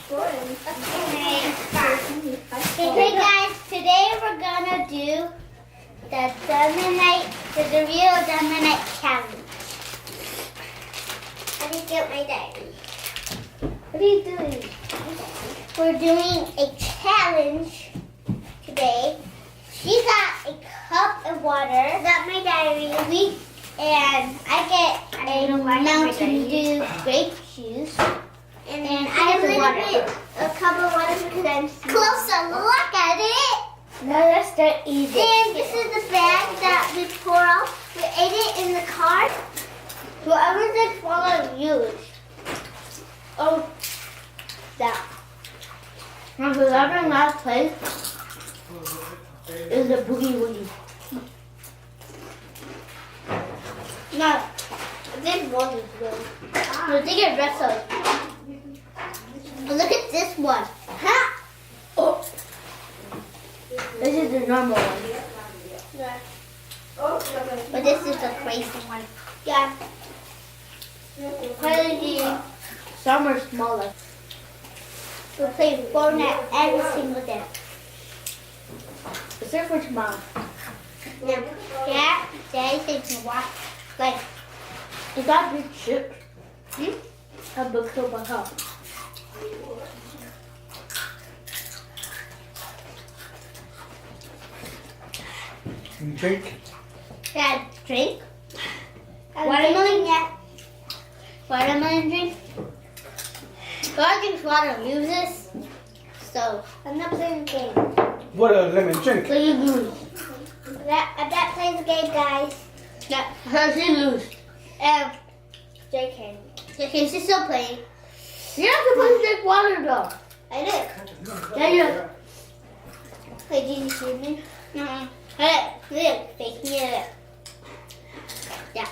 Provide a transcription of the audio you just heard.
Okay guys, today we're gonna do the real Dominite challenge. Let me get my diary. What are you doing? We're doing a challenge today. She got a cup of water. Got my diary. And I get a Mountain Dew grape juice. And I have a cup of water because I'm closer. Look at it. Now let's start eating. And this is the bag that we pour out. We ate it in the car. Whoever did follow used. Oh, that. Now the other last place is the Boogie Woogie. No, this one is good. No, they get wrestled. Look at this one. Ha! Oh. This is the normal one. Yeah. But this is the crazy one. Yeah. Crazy. Some are smaller. We play Fortnite every single day. Except for tomorrow. Yeah. Daddy says you watch. Like, Is that big chip? A big chip on top. You drink? Dad, drink. Watermelon, yeah. Watermelon drink. God drinks water, lose this. So, I'm not playing the game. What a lemon drink. So you lose. I'm not playing the game, guys. Yeah. So she lose. JK. JK, she's still playing. You're not supposed to drink water though. I did. Yeah, you. Wait, did you see me? Hey, look, fake me. Yeah.